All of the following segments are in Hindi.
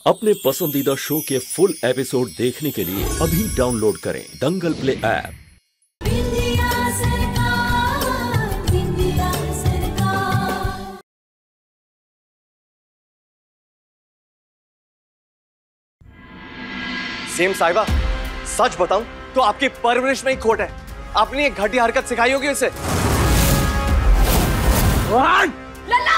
अपने पसंदीदा शो के फुल एपिसोड देखने के लिए अभी डाउनलोड करें दंगल प्ले ऐप। सेम साहिबा, सच बताऊं तो आपकी परवरिश में ही खोट है। आपने एक घटिया हरकत सिखाई होगी उसे। लल्ला!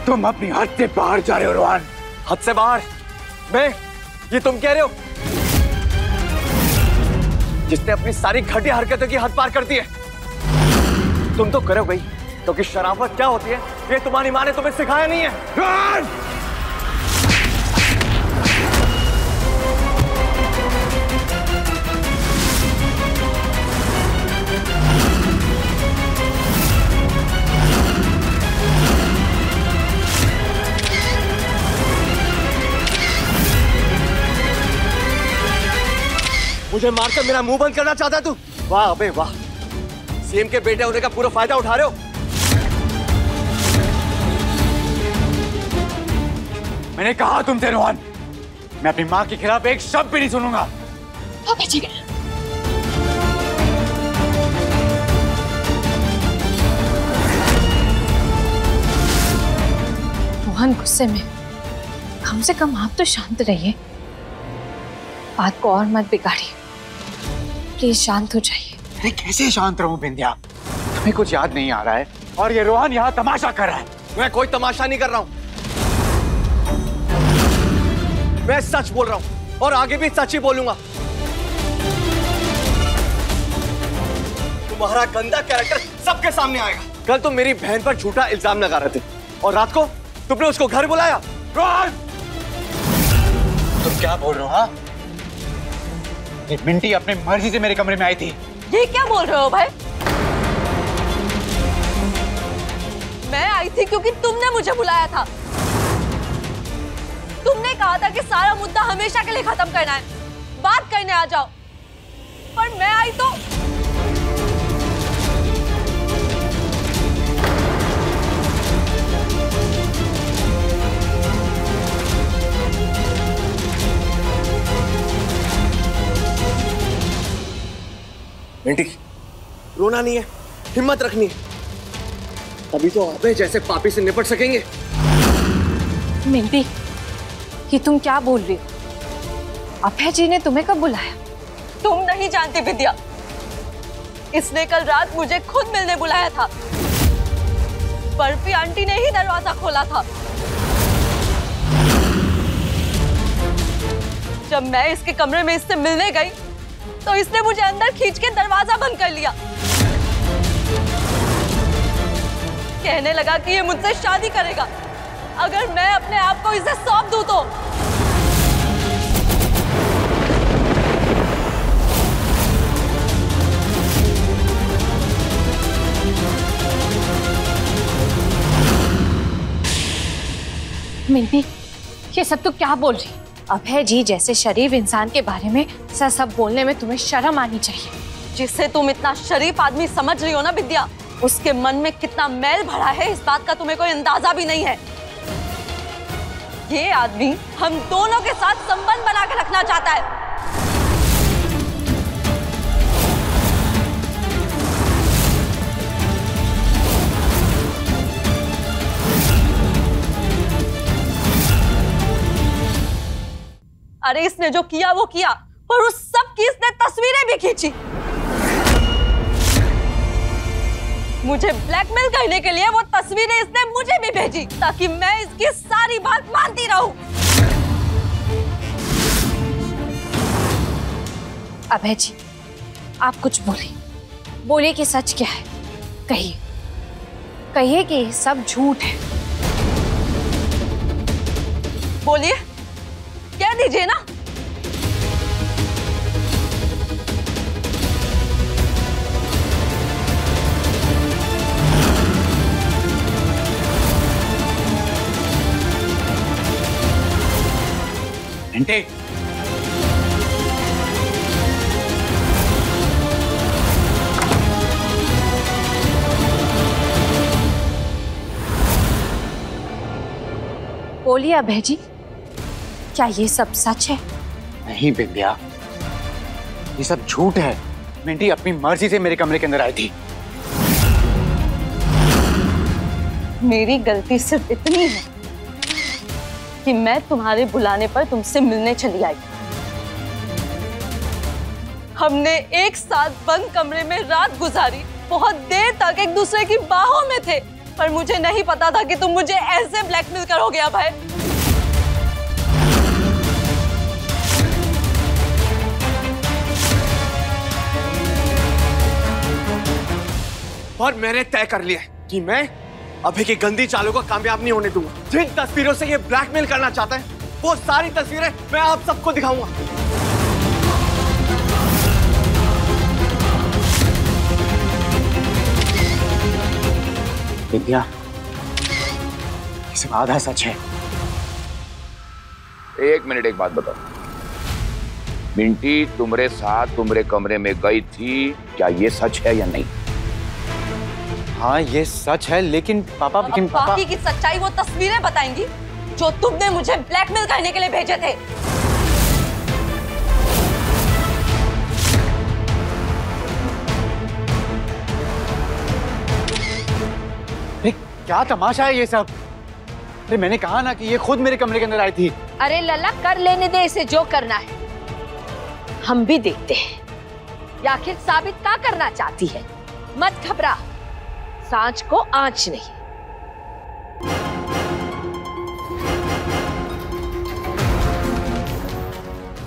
तुम अपनी हद से बाहर जा रहे हो रोहन। हद से बाहर? मैं? ये तुम कह रहे हो? जिसने अपनी सारी घटिया हरकतों की हद पार कर दी है। तुम तो करो भाई, क्योंकि शराफत क्या होती है ये तुम्हारी माँ ने तुम्हें सिखाया नहीं है। रोहन! मुझे मारकर मेरा मुंह बंद करना चाहता है तू? वाह अबे वाह, सेम के बेटे होने का पूरा फायदा उठा रहे हो। मैंने कहा तुमसे रोहन, मैं अपनी माँ के खिलाफ एक शब्द भी नहीं सुनूंगा। रोहन गुस्से में, कम से कम आप तो शांत रहिए, बात को और मत बिगाड़िए। प्लीज शांत हो जाइए। अरे कैसे शांत रहूं बिंदिया, तुम्हें कुछ याद नहीं आ रहा है और ये रोहन यहाँ तमाशा कर रहा है। मैं कोई तमाशा नहीं कर रहा हूं, मैं सच बोल रहा हूं और आगे भी सच ही बोलूंगा। तुम्हारा गंदा कैरेक्टर सबके सामने आएगा। कल तुम मेरी बहन पर झूठा इल्जाम लगा रहे थे और रात को तुमने उसको घर बुलाया। रोहन, तुम क्या बोल रहे हो? हाँ, ये मिंटी अपनी मर्जी से मेरे कमरे में आई थी। ये क्या बोल रहे हो भाई? मैं आई थी क्योंकि तुमने मुझे बुलाया था। तुमने कहा था कि सारा मुद्दा हमेशा के लिए खत्म करना है, बात करने आ जाओ। पर मैं आई तो मिंटी, रोना नहीं है, हिम्मत रखनी है, तभी तो अबे जैसे पापी से निपट सकेंगे। मिंटी, ये तुम क्या बोल रही हो? अभय जी ने तुम्हें कब बुलाया? तुम नहीं जानती विद्या, इसने कल रात मुझे खुद मिलने बुलाया था। बर्फी आंटी ने ही दरवाजा खोला था। जब मैं इसके कमरे में इससे मिलने गई तो इसने मुझे अंदर खींच के दरवाजा बंद कर लिया। कहने लगा कि ये मुझसे शादी करेगा अगर मैं अपने आप को इसे सौंप दूं तो। मिंटी, ये सब तो क्या बोल रही? अभय जी जैसे शरीफ इंसान के बारे में सब बोलने में तुम्हें शर्म आनी चाहिए। जिसे तुम इतना शरीफ आदमी समझ रही हो ना विद्या, उसके मन में कितना मैल भरा है इस बात का तुम्हें कोई अंदाजा भी नहीं है। ये आदमी हम दोनों के साथ संबंध बना के रखना चाहता है। अरे इसने जो किया वो किया, पर उस सब की इसने तस्वीरें भी खींची। मुझे ब्लैकमेल करने के लिए वो तस्वीरें इसने मुझे भी भेजी ताकि मैं इसकी सारी बात मानती रहूं। अभय जी, आप कुछ बोलिए कि सच क्या है। कहिए कि ये सब झूठ है। बोलिए, कह दीजिए ना। घंटे, बोलिए अभय जी, क्या ये सब सच है? नहीं बिंदिया, ये सब झूठ है। मिंटी अपनी मर्जी से मेरे कमरे के अंदर आई थी। मेरी गलती सिर्फ इतनी है कि मैं तुम्हारे बुलाने पर तुमसे मिलने चली आई। हमने एक साथ बंद कमरे में रात गुजारी, बहुत देर तक एक दूसरे की बाहों में थे, पर मुझे नहीं पता था कि तुम मुझे ऐसे ब्लैकमेल करोगे अभय। और मैंने तय कर लिया कि मैं अभय की गंदी चालों को कामयाब नहीं होने दूंगा। जिन तस्वीरों से ये ब्लैकमेल करना चाहता है, वो सारी तस्वीरें मैं आप सबको दिखाऊंगा। विद्या, ये सब आधा सच है। एक मिनट, एक बात बताओ, मिंटी तुम्हारे साथ तुम्हारे कमरे में गई थी, क्या ये सच है या नहीं? हाँ ये सच है, लेकिन पापा बाकी की सच्चाई वो तस्वीरें बताएंगी जो तुमने मुझे ब्लैकमेल करने के लिए भेजे थे। अरे क्या तमाशा है ये सब? अरे मैंने कहा ना कि ये खुद मेरे कमरे के अंदर आई थी। अरे लला, कर लेने दे इसे जो करना है, हम भी देखते हैं ये आखिर साबित क्या करना चाहती है। मत घबरा, सांच को आंच नहीं।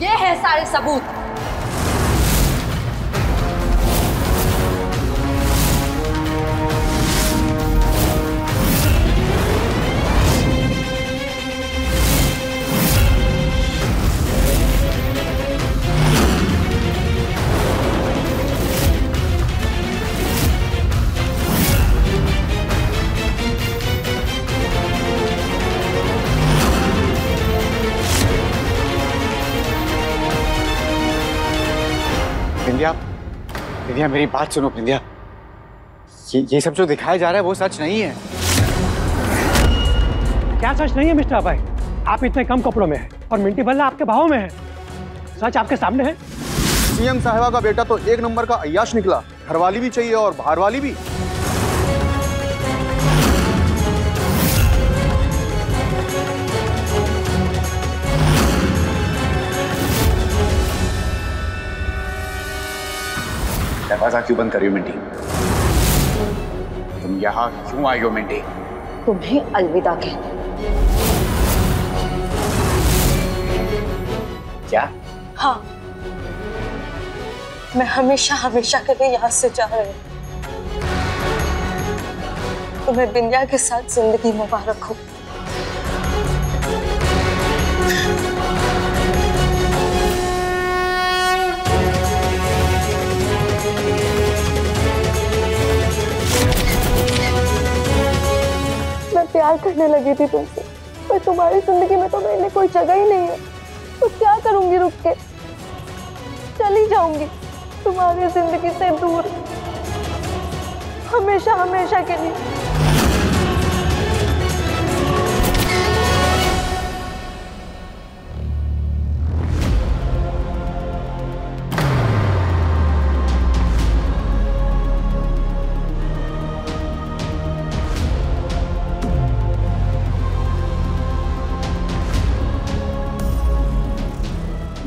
ये है सारे सबूत। बिंदिया, बिंदिया मेरी बात सुनो बिंदिया, ये सब जो दिखाया जा रहा है वो सच नहीं है। क्या सच नहीं है मिस्टर अभय? आप इतने कम कपड़ों में हैं और मिंटी भल्ला आपके भाव में है। सच आपके सामने है। सीएम साहिबा का बेटा तो एक नंबर का अय्याश निकला, घरवाली भी चाहिए और बाहर वाली भी। दरवाजा क्यों बंद कर रही हो मिंटी? तुम यहाँ क्यों आई हो मिंटी? तुम्हें अलविदा कहते। क्या? हाँ, मैं हमेशा हमेशा के लिए यहाँ से जा रही हूँ। तुम्हें बिंदिया के साथ जिंदगी मुबारक हो। मैं प्यार करने लगी थी तुमसे, पर तुम्हारी जिंदगी में तो मेरे लिए कोई जगह ही नहीं है। तो क्या करूंगी? रुक के चली जाऊंगी तुम्हारी जिंदगी से दूर, हमेशा हमेशा के लिए।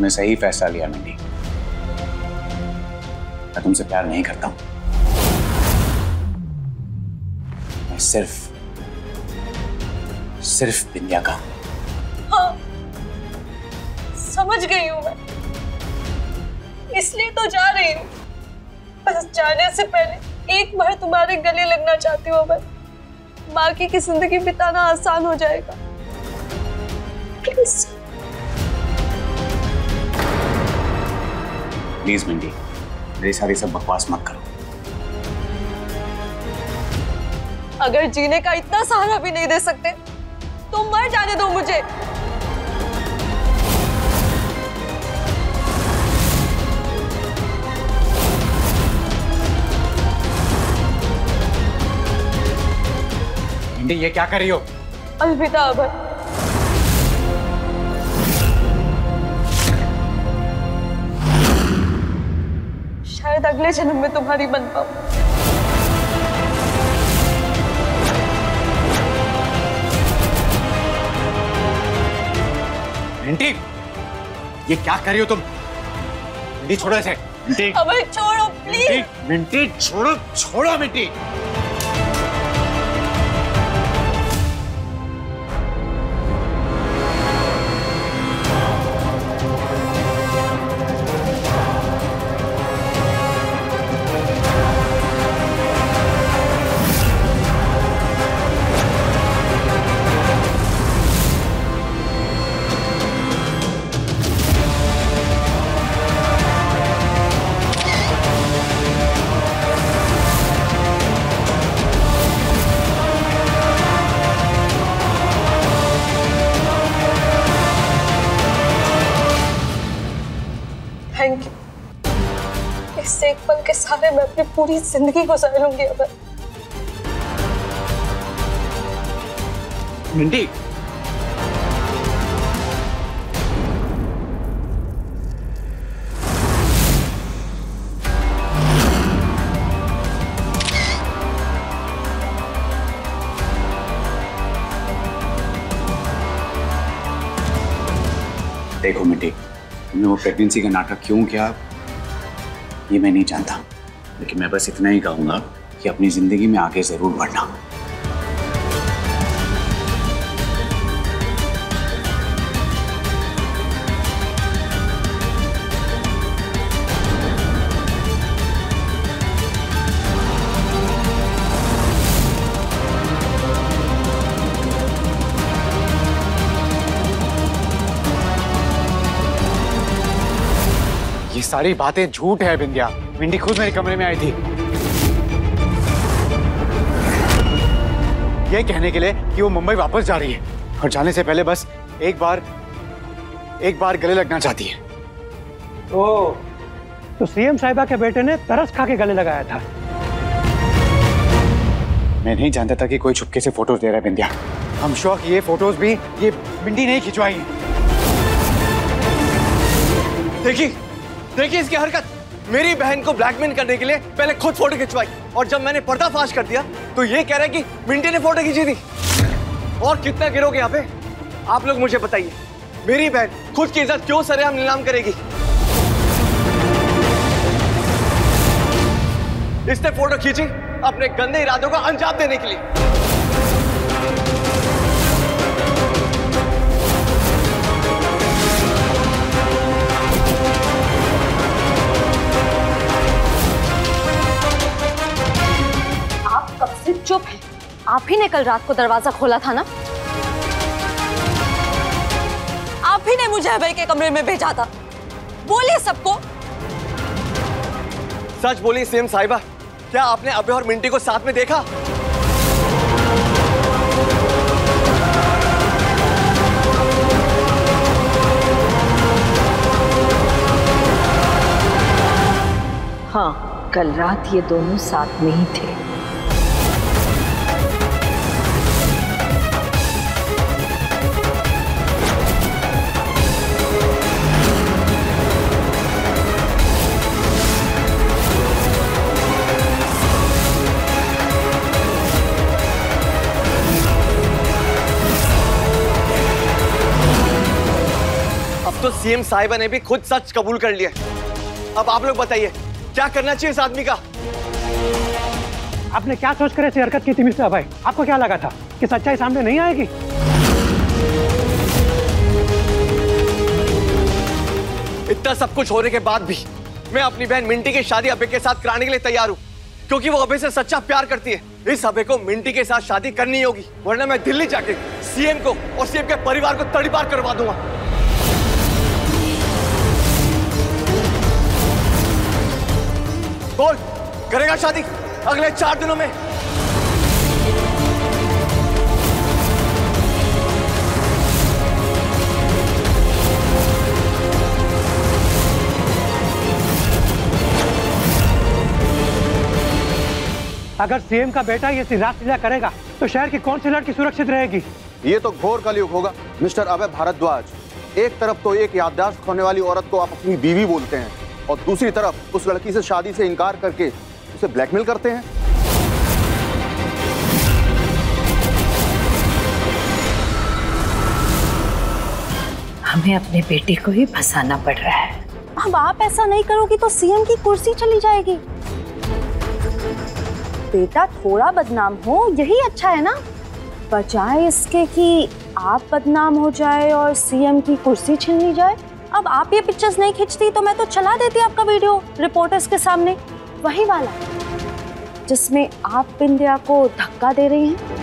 मैं सही फैसला लिया मिंटी। मैं तुमसे प्यार नहीं करता हूं। मैं सिर्फ बिंदिया का। हाँ, समझ गई हूँ मैं, इसलिए तो जा रही हूँ। बस जाने से पहले एक बार तुम्हारे गले लगना चाहती हूँ मैं। बाकी की जिंदगी बिताना आसान हो जाएगा। प्लीज प्लीज मिंटी, मेरी सारी सब बकवास मत करो। अगर जीने का इतना सहारा भी नहीं दे सकते तो मर जाने दो मुझे। मिंटी ये क्या कर रही हो? अलविदा अभय। शायद अगले जन्म में तुम्हारी बन पाऊं। मिंटी, ये क्या कर रही हो तुम? मिंटी छोड़ो ऐसे। मिंटी, अभय छोड़ो प्लीज। मिंटी छोड़ो, छोड़ो मिंटी। Thank you. इससे एक पल के सहारे मैं अपनी पूरी जिंदगी गुजार लूंगी अभय। मिंटी, देखो मिंटी, तुमने वो प्रेगनेंसी का नाटक क्यों किया ये मैं नहीं जानता, लेकिन मैं बस इतना ही कहूंगा कि अपनी जिंदगी में आगे जरूर बढ़ना। ये सारी बातें झूठ है बिंदिया। मिंटी खुद मेरे कमरे में आई थी ये कहने के लिए कि वो मुंबई वापस जा रही है और जाने से पहले बस एक बार गले लगना चाहती है। ओह, तो सीएम साहिबा के बेटे ने तरस खा के गले लगाया था। मैं नहीं जानता था कि कोई छुपके से फोटोज दे रहा है बिंदिया। हम श्योर कि ये फोटोज भी ये मिंटी नहीं खिंचवाई है। देखिए इसकी हरकत। मेरी बहन को ब्लैकमेल करने के लिए पहले खुद फोटो खिंचवाई और जब मैंने पर्दाफाश कर दिया तो ये कह रहा है कि मिंटी ने फोटो खींची थी। और कितना गिरोगे यहाँ पे? आप लोग मुझे बताइए, मेरी बहन खुद की इज्जत क्यों सरेआम नीलाम करेगी? इसने फोटो खींची अपने गंदे इरादों का अंजाम देने के लिए। चुप है। आप ही ने कल रात को दरवाजा खोला था ना? आप ही ने मुझे अभय के कमरे में भेजा था। बोलिए सबको। सच बोलिए सीएम साहिबा, क्या आपने अभय और मिंटी को साथ में देखा? हाँ, कल रात ये दोनों साथ में ही थे। तो सीएम साहिबा ने भी खुद सच कबूल कर लिया। अब आप लोग बताइए क्या करना चाहिए इस आदमी का? आपने क्या सोच कर ऐसी हरकत की थी मिस्टर अभय? आपको क्या लगा था कि सच्चाई सामने नहीं आएगी? इतना सब कुछ होने के बाद भी मैं अपनी बहन मिंटी की शादी अभय के साथ कराने के लिए तैयार हूँ, क्योंकि वो अभय से सच्चा प्यार करती है। इस अभय को मिंटी के साथ शादी करनी होगी, वरना मैं दिल्ली जाके सीएम को और सीएम के परिवार को तड़ीपार करवा दूंगा। बोल, करेगा शादी अगले 4 दिनों में? अगर सीएम का बेटा ये रासलीला करेगा तो शहर की कौन सी लड़की सुरक्षित रहेगी? ये तो घोर कलयुग होगा मिस्टर अभय भारद्वाज। एक तरफ तो एक याददाश्त खोने वाली औरत को आप अपनी बीवी बोलते हैं और दूसरी तरफ उस लड़की से शादी से इनकार करके उसे ब्लैकमेल करते हैं। हमें अपने बेटे को ही फंसाना पड़ रहा है। अब आप ऐसा नहीं करोगी तो सीएम की कुर्सी चली जाएगी। बेटा थोड़ा बदनाम हो यही अच्छा है ना, बजाय इसके कि आप बदनाम हो जाए और सीएम की कुर्सी छीन ली जाए। अब आप ये पिक्चर्स नहीं खींचती तो मैं तो चला देती आपका वीडियो रिपोर्टर्स के सामने, वही वाला जिसमें आप बिंदिया को धक्का दे रही हैं।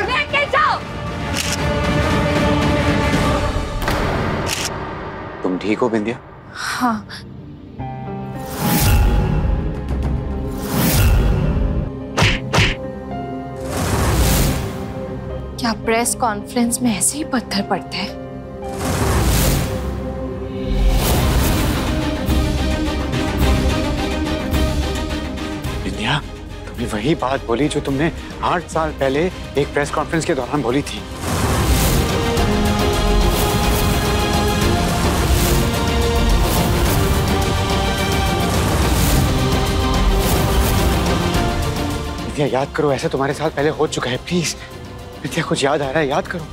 लेके जाओ। तुम ठीक हो बिंदिया? हाँ। क्या प्रेस कॉन्फ्रेंस में ऐसे ही पत्थर पड़ते हैं? बिंदिया, तुमने वही बात बोली जो तुमने 8 साल पहले एक प्रेस कॉन्फ्रेंस के दौरान बोली थी। बिंदिया याद करो, ऐसा तुम्हारे साथ पहले हो चुका है। प्लीज बिंदिया, कुछ याद आ रहा है, याद करो।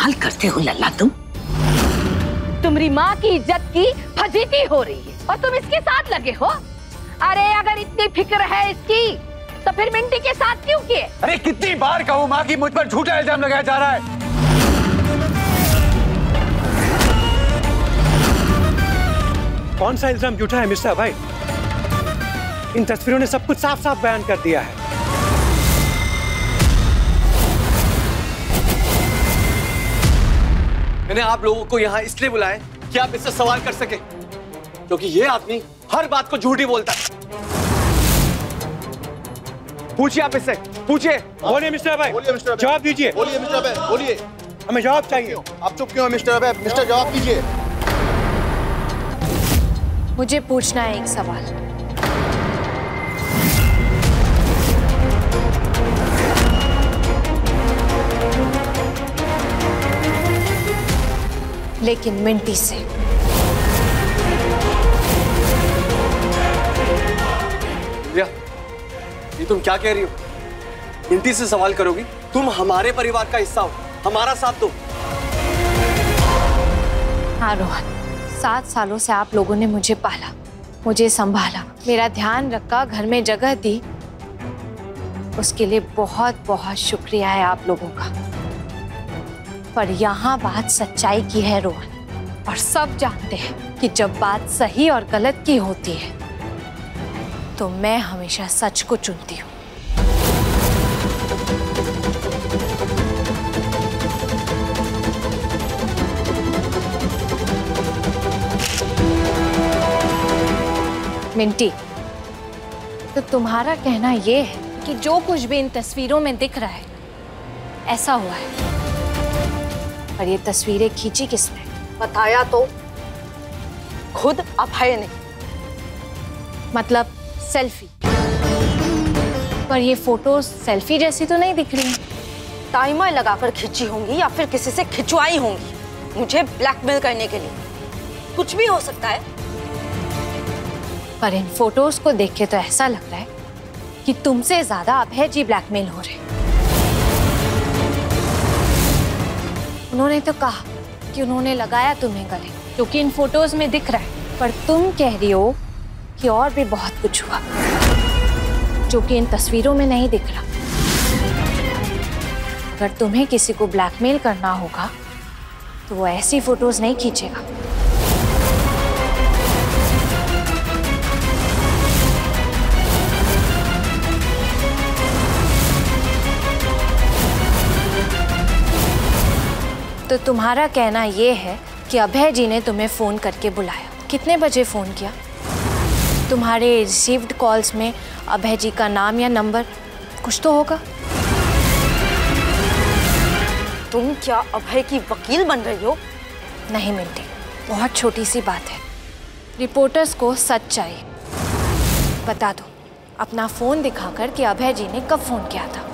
हल करते हो लल्ला तुम्हारी माँ की इज्जत की फजीती हो रही है और तुम इसके साथ लगे हो। अरे अगर इतनी फिक्र है इसकी तो फिर मिंटी के साथ क्यों किए? अरे कितनी बार कहूँ माँ की मुझ पर झूठा इल्जाम लगाया जा रहा है। कौन सा इल्जाम झूठा है मिस्टर भाई? इन तस्वीरों ने सब कुछ साफ साफ बयान कर दिया है। मैंने आप लोगों को यहाँ इसलिए बुलाया कि आप इससे सवाल कर सके, क्योंकि ये आदमी हर बात को झूठी बोलता है। पूछिए आप इससे, पूछिए। बोलिए मिस्टर भाई, बोलिए मिस्टर अभय, जवाब दीजिए। बोलिए मिस्टर अभय, बोलिए। हमें जवाब चाहिए। आप चुप क्यों हैं मिस्टर अभय? मिस्टर जवाब दीजिए। मुझे पूछना है एक सवाल। लेकिन मिंटी से। ये तुम क्या कह रही हो? मिंटी से सवाल करोगी? तुम हमारे परिवार का हिस्सा हो, हमारा साथ दो। हाँ रोहन, 7 सालों से आप लोगों ने मुझे पाला, मुझे संभाला, मेरा ध्यान रखा, घर में जगह दी। उसके लिए बहुत बहुत शुक्रिया है आप लोगों का। पर यहाँ बात सच्चाई की है रोहन, और सब जानते हैं कि जब बात सही और गलत की होती है तो मैं हमेशा सच को चुनती हूँ। मिंटी, तो तुम्हारा कहना यह है कि जो कुछ भी इन तस्वीरों में दिख रहा है ऐसा हुआ है? और ये तस्वीरें खींची किसने? बताया तो खुद अभय ने। मतलब सेल्फी। पर ये फोटोज सेल्फी जैसी तो नहीं दिख रही हैं। टाइमर लगाकर खींची होंगी या फिर किसी से खिंचवाई होंगी मुझे ब्लैकमेल करने के लिए। कुछ भी हो सकता है। पर इन फोटोज को देख के तो ऐसा लग रहा है कि तुमसे ज्यादा अभय जी ब्लैकमेल हो रहे हैं। उन्होंने तो कहा कि उन्होंने लगाया तुम्हें गले, जो कि इन फोटोज में दिख रहा है। पर तुम कह रही हो कि और भी बहुत कुछ हुआ जो कि इन तस्वीरों में नहीं दिख रहा। अगर तुम्हें किसी को ब्लैकमेल करना होगा तो वो ऐसी फोटोज नहीं खींचेगा। तो तुम्हारा कहना ये है कि अभय जी ने तुम्हें फोन करके बुलाया। कितने बजे फोन किया? तुम्हारे रिसीव्ड कॉल्स में अभय जी का नाम या नंबर कुछ तो होगा। तुम क्या अभय की वकील बन रही हो? नहीं मिंटी, बहुत छोटी सी बात है। रिपोर्टर्स को सच चाहिए। बता दो अपना फोन दिखाकर कि अभय जी ने कब फोन किया था।